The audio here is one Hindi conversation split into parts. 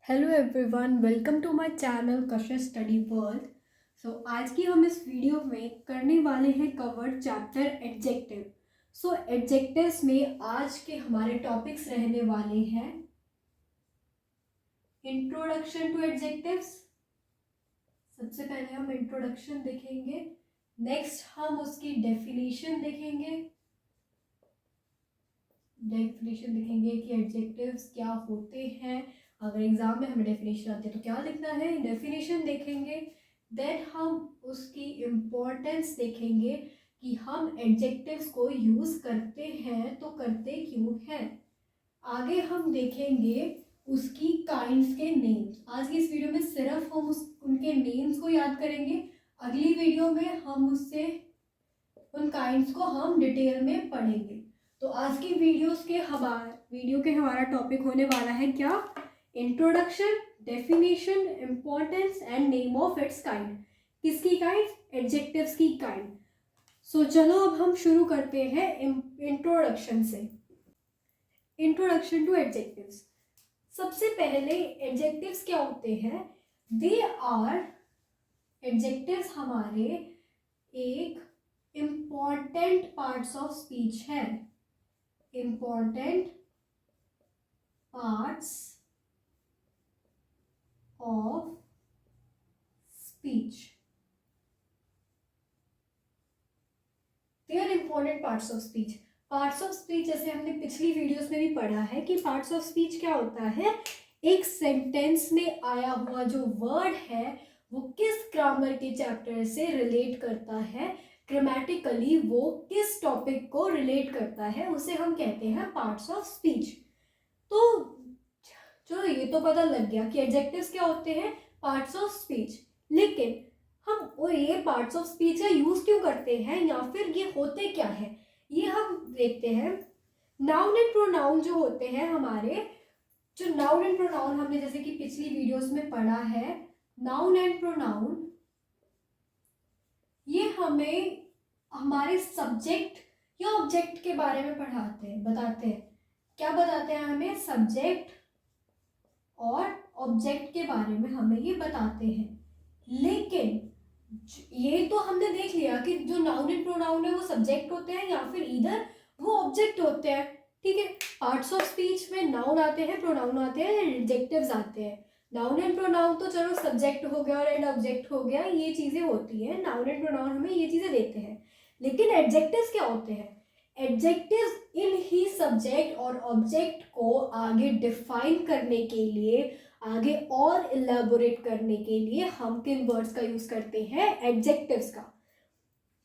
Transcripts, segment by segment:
Hello everyone, welcome to my channel Kashish study world. आज की हम इस वीडियो में करने वाले हैं कवर चैप्टर एडजेक्टिव। एडजेक्टिव्स में आज के हमारे टॉपिक्स रहने वाले हैं इंट्रोडक्शन टू एडजेक्टिव्स। सबसे पहले हम इंट्रोडक्शन देखेंगे, नेक्स्ट हम उसकी डेफिनेशन देखेंगे कि एडजेक्टिव्स क्या होते हैं। अगर एग्जाम में हमें डेफिनेशन आती है तो क्या लिखना है, डेफिनेशन देखेंगे। देन हम उसकी इम्पोर्टेंस देखेंगे कि हम एडजेक्टिव्स को यूज़ करते हैं तो करते क्यों हैं। आगे हम देखेंगे उसकी काइंड्स के नेम्स। आज की इस वीडियो में सिर्फ हम उनके नेम्स को याद करेंगे। अगली वीडियो में हम उससे उन काइंड्स को हम डिटेल में पढ़ेंगे। तो आज की वीडियो के हमारा टॉपिक होने वाला है क्या, introduction, definition, importance and name of its kind. किसकी काइंड, एडजेक्टिव्स की काइंड। चलो अब हम शुरू करते हैं इंट्रोडक्शन से। Introduction to adjectives. सबसे पहले एडजेक्टिव्स क्या होते हैं, दे आर, एडजेक्टिव्स हमारे एक इम्पॉर्टेंट पार्ट्स ऑफ स्पीच है। Important parts of speech, they are important parts of speech. Parts of speech जैसे हमने पिछली वीडियोस में भी पढ़ा है कि पार्ट्स ऑफ स्पीच क्या होता है, एक सेंटेंस में आया हुआ जो वर्ड है वो किस ग्रामर के चैप्टर से रिलेट करता है, ग्रामेटिकली वो किस टॉपिक को रिलेट करता है, उसे हम कहते हैं पार्ट्स ऑफ स्पीच। तो चलो ये तो पता लग गया कि एडजेक्टिव्स क्या होते हैं, पार्ट्स ऑफ स्पीच। लेकिन हम ये पार्ट्स ऑफ स्पीच का यूज क्यों करते हैं या फिर ये होते क्या है, ये हम देखते हैं। नाउन एंड प्रोनाउन जो होते हैं हमारे, जो नाउन एंड प्रोनाउन हमने जैसे कि पिछली वीडियोस में पढ़ा है, नाउन एंड प्रोनाउन ये हमें हमारे सब्जेक्ट या ऑब्जेक्ट के बारे में पढ़ाते हैं, बताते हैं। क्या बताते हैं हमें, सब्जेक्ट और ऑब्जेक्ट के बारे में हमें ये बताते हैं। लेकिन ये तो हमने देख लिया कि जो नाउन एंड प्रोनाउन है वो सब्जेक्ट होते हैं या फिर इधर वो ऑब्जेक्ट होते हैं, ठीक है। पार्ट्स ऑफ स्पीच में नाउन आते हैं, प्रोनाउन आते हैं, एडजेक्टिव्स आते हैं। नाउन एंड प्रोनाउन तो चलो सब्जेक्ट हो गया और एंड ऑब्जेक्ट हो गया, ये चीज़ें होती हैं, नाउन एंड प्रोनाउन हमें ये चीज़ें देते हैं। लेकिन एडजेक्टिव्स क्या होते हैं, एडजेक्टिव्स इन ही सब्जेक्ट और ऑब्जेक्ट को आगे डिफाइन करने के लिए, आगे और इलेबोरेट करने के लिए हम किन वर्ड्स का यूज करते हैं, एडजेक्टिव्स का।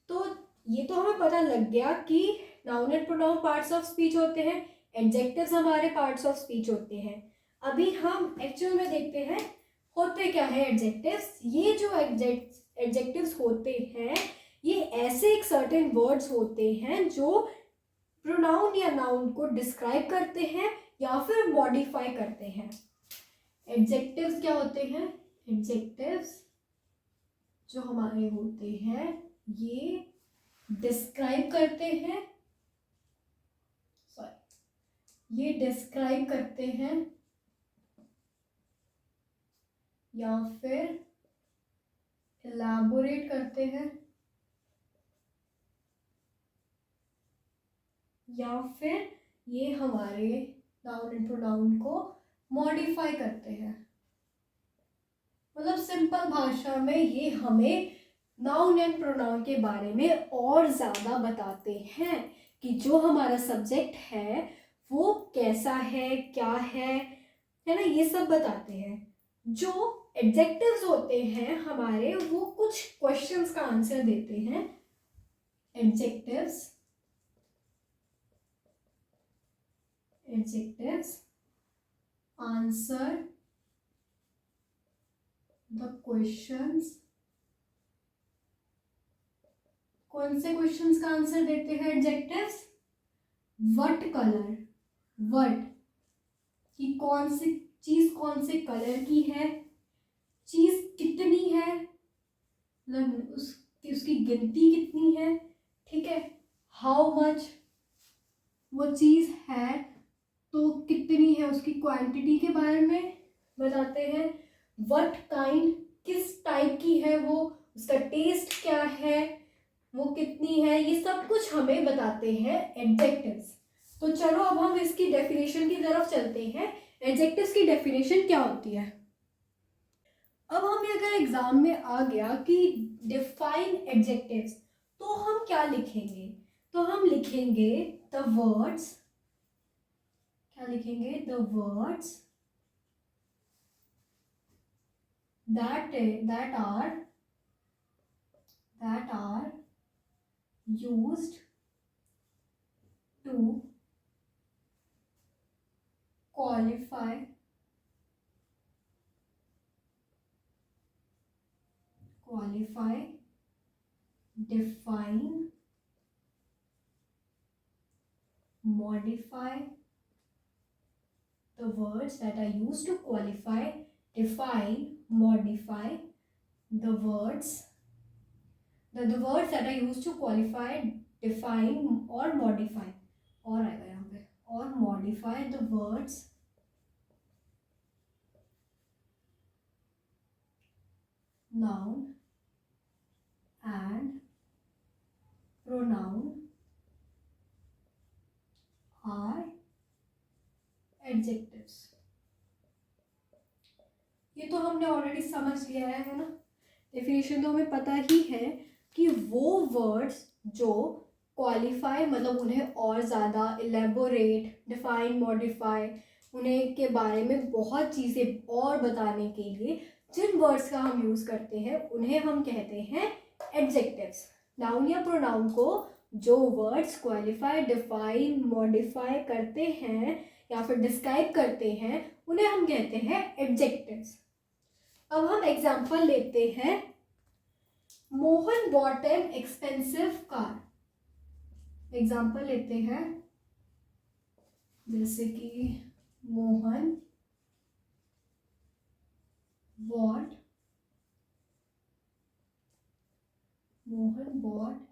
तो ये तो हमें पता लग गया कि noun and pronoun parts of speech होते हैं, एडजेक्टिव्स हमारे पार्ट्स ऑफ स्पीच होते हैं। अभी हम एक्चुअल में देखते हैं होते क्या है एडजेक्टिव्स। ये जो एडजेक्टिव्स होते हैं ये ऐसे एक सर्टेन वर्ड्स होते हैं जो प्रोनाउन या नाउन को डिस्क्राइब करते हैं या फिर मॉडिफाई करते हैं। एडजेक्टिव्स क्या होते हैं, एडजेक्टिव्स जो हमारे होते हैं ये डिस्क्राइब करते हैं, ये डिस्क्राइब करते हैं या फिर इलैबोरेट करते हैं या फिर ये हमारे नाउन एंड प्रोनाउन को मॉडिफाई करते हैं। मतलब सिंपल भाषा में ये हमें नाउन एंड प्रोनाउन के बारे में और ज़्यादा बताते हैं कि जो हमारा सब्जेक्ट है वो कैसा है, क्या है ना, ये सब बताते हैं। जो एडजेक्टिव्स होते हैं हमारे वो कुछ क्वेश्चंस का आंसर देते हैं। Adjectives answer the questions. कौन से क्वेश्चंस का आंसर देते हैं एडजेक्टिव्स, व्हाट कलर, व्हाट कि कौन सी चीज कौन से कलर की है, चीज कितनी है, मतलब उसकी गिनती कितनी है, ठीक है। हाउ मच, वो चीज है तो कितनी है, उसकी क्वांटिटी के बारे में बताते हैं, व्हाट काइंड, किस टाइप की है वो, उसका टेस्ट क्या है, वो कितनी है, ये सब कुछ हमें बताते हैं एडजेक्टिव्स। तो चलो अब हम इसकी डेफिनेशन की तरफ चलते हैं। एडजेक्टिव्स की डेफिनेशन क्या होती है। अब हमें अगर एग्जाम में आ गया कि डिफाइन एडजेक्टिव्स, तो हम क्या लिखेंगे, तो हम लिखेंगे द वर्ड्स, क्या लिखेंगे, the words that are used to qualify define, modify, the words that are used to qualify, define, modify, the words that are used to qualify, define or modify, और आएगा यहाँ पे, और modify the words noun and pronoun are adjectives। ये तो हमने ऑलरेडी समझ लिया है ना, डेफिनेशन तो हमें पता ही है कि वो वर्ड्स जो क्वालिफाई, मतलब उन्हें और ज़्यादा इलेबोरेट, डिफाइन, मॉडिफाई, उन्हें के बारे में बहुत चीज़ें और बताने के लिए जिन वर्ड्स का हम यूज़ करते हैं उन्हें हम कहते हैं एडजेक्टिव्स। नाउन या प्रोनाउन को जो वर्ड्स क्वालिफाई, डिफाइन, मॉडिफाई करते हैं या फिर डिस्क्राइब करते हैं उन्हें हम कहते हैं एडजेक्टिव्स। अब हम एग्जाम्पल लेते हैं, Mohan bought an expensive car. Example लेते हैं, जैसे कि Mohan bought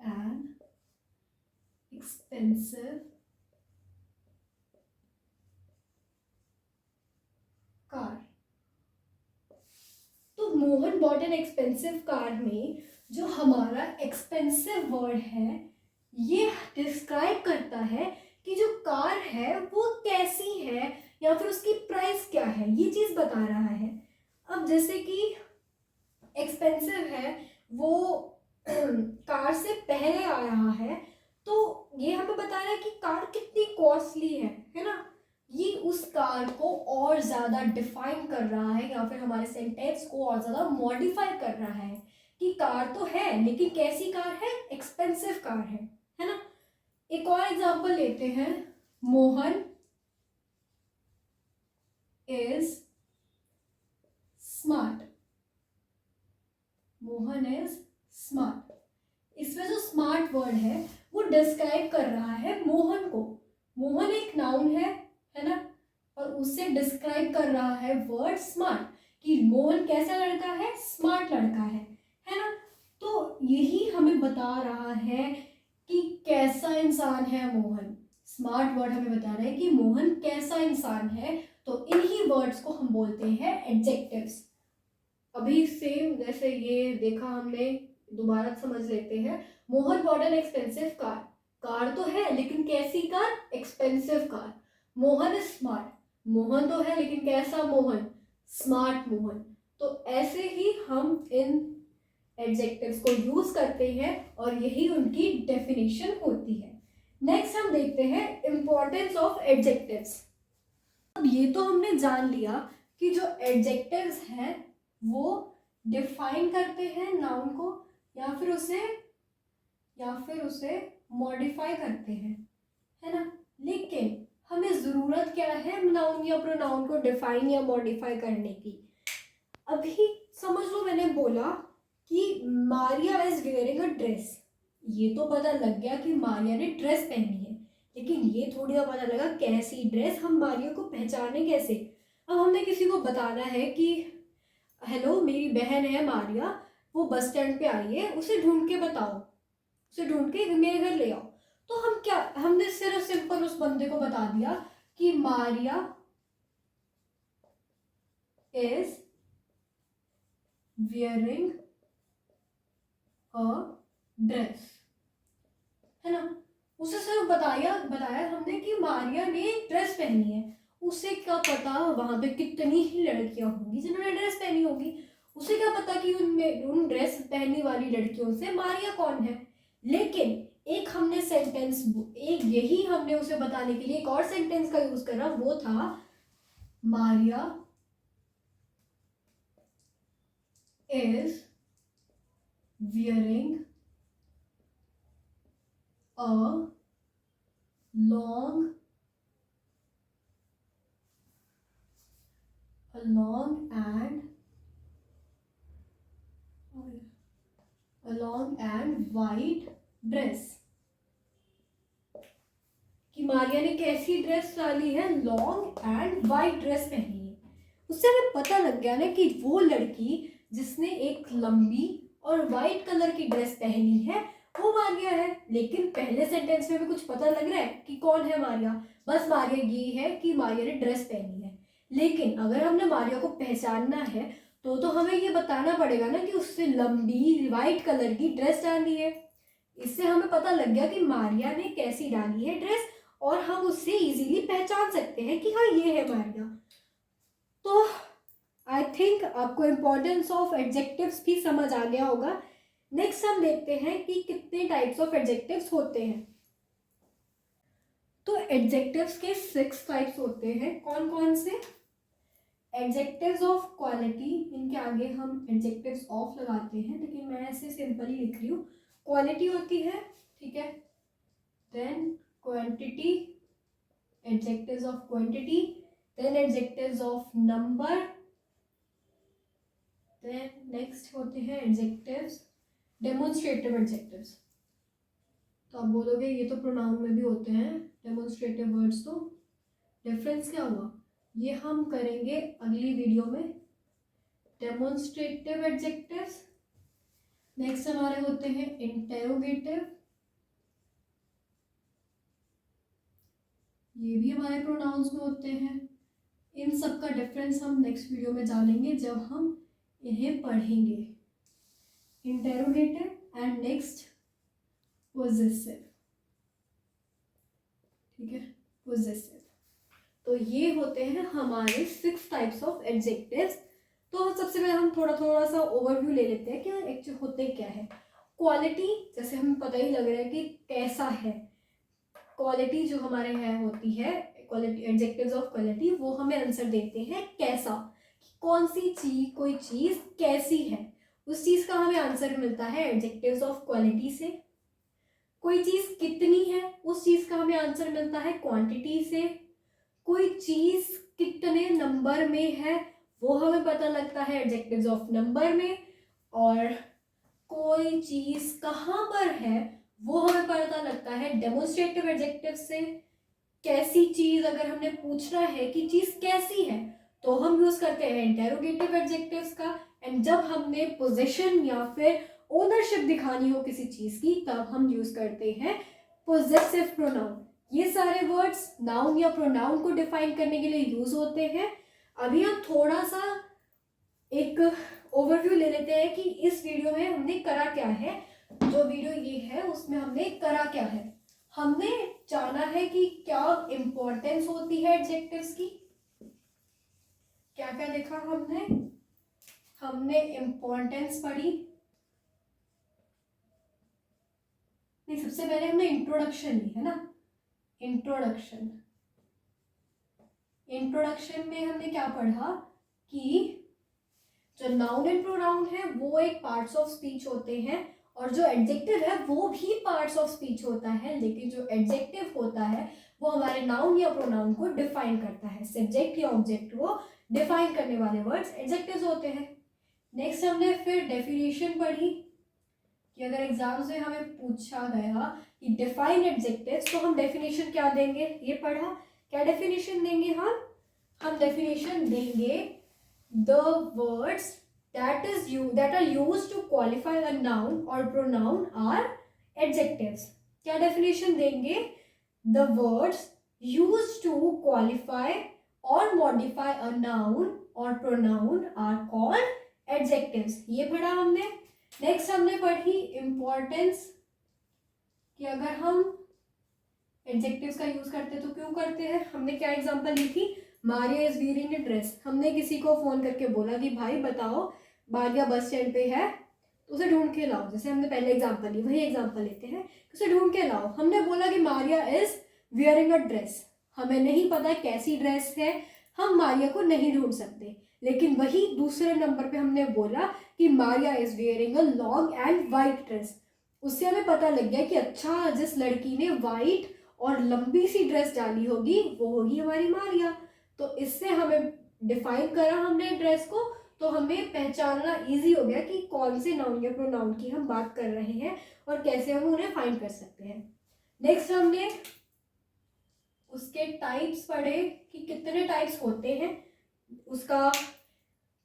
an expensive car. तो Mohan bought an expensive car में जो हमारा एक्सपेंसिव वर्ड है ये डिस्क्राइब करता है कि जो कार है वो कैसी है या फिर उसकी प्राइस क्या है, ये चीज़ बता रहा है। अब जैसे कि एक्सपेंसिव है, वो कार से पहले आ रहा है, तो ये हमें बता रहा है कि कार कितनी कॉस्टली है ना। ये उस कार को और ज़्यादा डिफाइन कर रहा है या फिर हमारे सेंटेंस को और ज़्यादा मॉडिफाई कर रहा है कि कार तो है लेकिन कैसी कार है, एक्सपेंसिव कार है ना। एक और एग्जांपल लेते हैं, Mohan is smart. Mohan is smart, इसमें जो स्मार्ट वर्ड है वो डिस्क्राइब कर रहा है मोहन को। मोहन एक नाउन है ना, और उससे डिस्क्राइब कर रहा है वर्ड स्मार्ट, कि मोहन कैसा लड़का है, स्मार्ट लड़का है ना। तो यही हमें बता रहा है कि कैसा इंसान है मोहन। स्मार्ट वर्ड हमें बता रहा है कि मोहन कैसा इंसान है, तो इन्हीं वर्ड्स को हम बोलते हैं एडजेक्टिव्स। अभी सेम जैसे ये देखा हमने, दोबारा समझ लेते हैं। Mohan bought an expensive car, car तो है लेकिन कैसी car, expensive car. Mohan is smart, Mohan तो है लेकिन कैसा मोहन, स्मार्ट मोहन। तो ऐसे ही हम इन एडजेक्टिव्स को यूज करते हैं और यही उनकी डेफिनेशन होती है। नेक्स्ट हम देखते हैं इंपॉर्टेंस ऑफ एडजेक्टिव्स। अब ये तो हमने जान लिया कि जो एडजेक्टिव्स हैं वो डिफाइन करते हैं नाउन को या फिर उसे मॉडिफाई करते हैं, है ना। लेकिन हमें ज़रूरत क्या है नाउन या प्रोनाउन को डिफाइन या मॉडिफाई करने की। अभी समझ लो मैंने बोला कि Maria is wearing a dress, ये तो पता लग गया कि मारिया ने ड्रेस पहनी है, लेकिन ये थोड़ी ना पता लगा कैसी ड्रेस, हम मारिया को पहचाने कैसे। अब हमने किसी को बताना है कि हेलो मेरी बहन है मारिया, वो बस स्टैंड पे आई है, उसे ढूंढ के बताओ, उसे ढूंढ के मेरे घर ले आओ। तो हमने सिर्फ सिंपल उस बंदे को बता दिया कि Maria is wearing a dress, है ना। उसे सिर्फ बताया हमने कि मारिया ने एक ड्रेस पहनी है। उसे क्या पता वहां पे कितनी ही लड़कियां होंगी जिन्होंने ड्रेस पहनी होगी। उसे क्या पता कि उनमें उन ड्रेस पहनने वाली लड़कियों से मारिया कौन है। लेकिन एक हमने सेंटेंस, एक यही हमने उसे बताने के लिए एक और सेंटेंस का यूज करा, वो था Maria is wearing a long and white dress, कि मारिया ने कैसी ड्रेस डाली है, लॉन्ग एंड वाइट ड्रेस पहनी है। उससे हमें पता लग गया ना कि वो लड़की जिसने एक लंबी और वाइट कलर की ड्रेस पहनी है वो मारिया है। लेकिन पहले सेंटेंस में भी कुछ पता लग रहा है कि कौन है मारिया, बस मारिया ये है कि मारिया ने ड्रेस पहनी है। लेकिन अगर हमने मारिया को पहचानना है तो हमें ये बताना पड़ेगा ना कि उससे लंबी वाइट कलर की ड्रेस डाली है। इससे हमें पता लग गया कि मारिया ने कैसी डाली है ड्रेस, और हम उससे इजीली पहचान सकते हैं कि हाँ ये है मारिया। तो आई थिंक आपको इम्पोर्टेंस ऑफ एडजेक्टिव्स भी समझ आ गया होगा। नेक्स्ट हम देखते हैं कि कितने टाइप्स ऑफ एडजेक्टिव्स होते हैं। तो एडजेक्टिव्स के 6 टाइप्स होते हैं। कौन कौन से? एडजेक्टिव्स ऑफ क्वालिटी, इनके आगे हम एडजेक्टिव्स ऑफ लगाते हैं, लेकिन मैं ऐसे सिंपली लिख रही हूँ। क्वालिटी होती है, ठीक है। Then quantity, adjectives of quantity, then adjectives of number, then next होते हैं एडजेक्टिव्स डेमोन्स्ट्रेटिव एडजेक्टिव्स। तो आप बोलोगे ये तो प्रोनाउन में भी होते हैं डेमोन्स्ट्रेटिव वर्ड्स, तो डिफरेंस क्या हुआ? ये हम करेंगे अगली वीडियो में। Demonstrative adjectives. नेक्स्ट हमारे होते हैं इंटेरोगेटिव, ये भी हमारे प्रोनाउंस में होते हैं। इन सब का डिफरेंस हम नेक्स्ट वीडियो में जानेंगे जब हम इन्हें पढ़ेंगे। इंटेरोगेटिव एंड नेक्स्ट पोजेसिव, ठीक है, पोजेसिव। तो ये होते हैं हमारे 6 टाइप्स ऑफ एडजेक्टिव्स। तो सबसे पहले हम थोड़ा सा ओवरव्यू ले लेते हैं कि एक्चुअली होते क्या है। क्वालिटी, जैसे हमें पता ही लग रहा है कि कैसा है। क्वालिटी जो हमारे यहाँ होती है, क्वालिटी एडजेक्टिव्स ऑफ क्वालिटी, वो हमें आंसर देते हैं कैसा, कौन सी चीज, कोई चीज कैसी है, उस चीज का हमें आंसर मिलता है एडजेक्टिव्स ऑफ क्वालिटी से। कोई चीज कितनी है, उस चीज का हमें आंसर मिलता है क्वांटिटी से। कोई चीज कितने नंबर में है वो हमें पता लगता है एडजेक्टिव्स ऑफ नंबर में। और कोई चीज कहाँ पर है वो हमें पता लगता है डेमोन्स्ट्रेटिव एडजेक्टिव से। कैसी चीज, अगर हमने पूछना है कि चीज कैसी है, तो हम यूज करते हैं इंटेरोगेटिव एडजेक्टिव्स का। एंड जब हमने पोजीशन या फिर ओनरशिप दिखानी हो किसी चीज की, तब हम यूज करते हैं पोजेसिव प्रोनाउन। ये सारे वर्ड्स नाउन या प्रोनाउन को डिफाइन करने के लिए यूज होते हैं। अभी हम थोड़ा सा एक ओवरव्यू ले लेते हैं कि इस वीडियो में हमने करा क्या है। जो वीडियो ये है उसमें हमने करा क्या है। हमने जाना है कि क्या इंपॉर्टेंस होती है एडजेक्टिव्स की। क्या क्या देखा हमने इंपॉर्टेंस पढ़ी। नहीं, सबसे पहले हमने इंट्रोडक्शन ली है ना। इंट्रोडक्शन में हमने क्या पढ़ा कि जो नाउन एंड प्रोनाउन है वो एक पार्ट्स ऑफ स्पीच होते हैं, और जो एडजेक्टिव है वो भी पार्ट्स ऑफ स्पीच होता है। लेकिन जो एडजेक्टिव होता है वो हमारे नाउन या प्रोनाउन को डिफाइन करता है। सब्जेक्ट या ऑब्जेक्ट को डिफाइन करने वाले वर्ड्स एडजेक्टिव्स होते हैं। नेक्स्ट हमने फिर डेफिनेशन पढ़ी कि अगर एग्जाम्स में हमें पूछा गया कि डिफाइन एडजेक्टिव्स, तो हम डेफिनेशन क्या देंगे, ये पढ़ा। क्या डेफिनेशन देंगे हम डेफिनेशन देंगे the words that are used to qualify a noun or pronoun are adjectives। क्या definition देंगे? The words used to qualify or modify a noun और प्रोनाउन आर कॉल्ड एडजेक्टिव्स। ये पढ़ा हमने। नेक्स्ट हमने पढ़ी इम्पोर्टेंस कि अगर हम एडजेक्टिव्स का यूज करते तो क्यों करते हैं। हमने क्या एग्जांपल ली थी, Maria is wearing a dress. हमने किसी को फोन करके बोला कि भाई बताओ मारिया बस स्टैंड पे है, तो उसे ढूंढ के लाओ। जैसे हमने पहले एग्जांपल ली, वही एग्जांपल लेते हैं, उसे ढूंढ के लाओ। हमने बोला कि Maria is wearing a dress, हमें नहीं पता कैसी ड्रेस है, हम मारिया को नहीं ढूंढ सकते। लेकिन वही दूसरे नंबर पे हमने बोला कि Maria is wearing a long and white dress, उससे हमें पता लग गया कि अच्छा जिस लड़की ने वाइट और लंबी सी ड्रेस डाली होगी वो होगी हमारी मारिया। तो इससे हमें डिफाइन करा हमने ड्रेस को, तो हमें पहचानना इजी हो गया कि कौन से नाउन या प्रोनाउन की हम बात कर रहे हैं और कैसे हम उन्हें फाइंड कर सकते हैं। नेक्स्ट हमने उसके टाइप्स पढ़े कि कितने टाइप्स होते हैं, उसका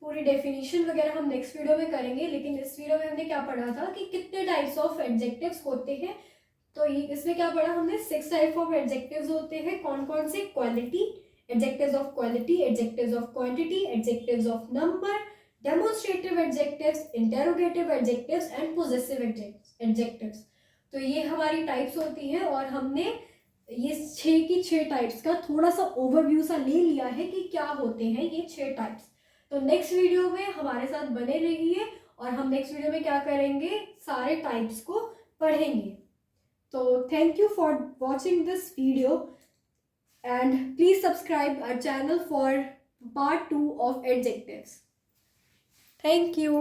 पूरी डेफिनेशन वगैरह हम नेक्स्ट वीडियो में करेंगे। लेकिन इस वीडियो में हमने क्या पढ़ा था कि कितने टाइप्स ऑफ एडजेक्टिव्स होते हैं। तो ये इसमें क्या पढ़ा हमने, 6 टाइप ऑफ एडजेक्टिव्स होते हैं। कौन कौन से, quality, adjectives of quality, adjectives of quantity, adjectives of number, demonstrative adjectives, interrogative adjectives and possessive adjectives. तो ये हमारी टाइप्स होती हैं और हमने ये 6 की 6 टाइप्स का थोड़ा सा ओवरव्यू सा ले लिया है कि क्या होते हैं ये 6 टाइप्स। तो नेक्स्ट वीडियो में हमारे साथ बने रहिए और हम नेक्स्ट वीडियो में क्या करेंगे, सारे टाइप्स को पढ़ेंगे। So thank you for watching this video and please subscribe our channel for part 2 of adjectives. Thank you.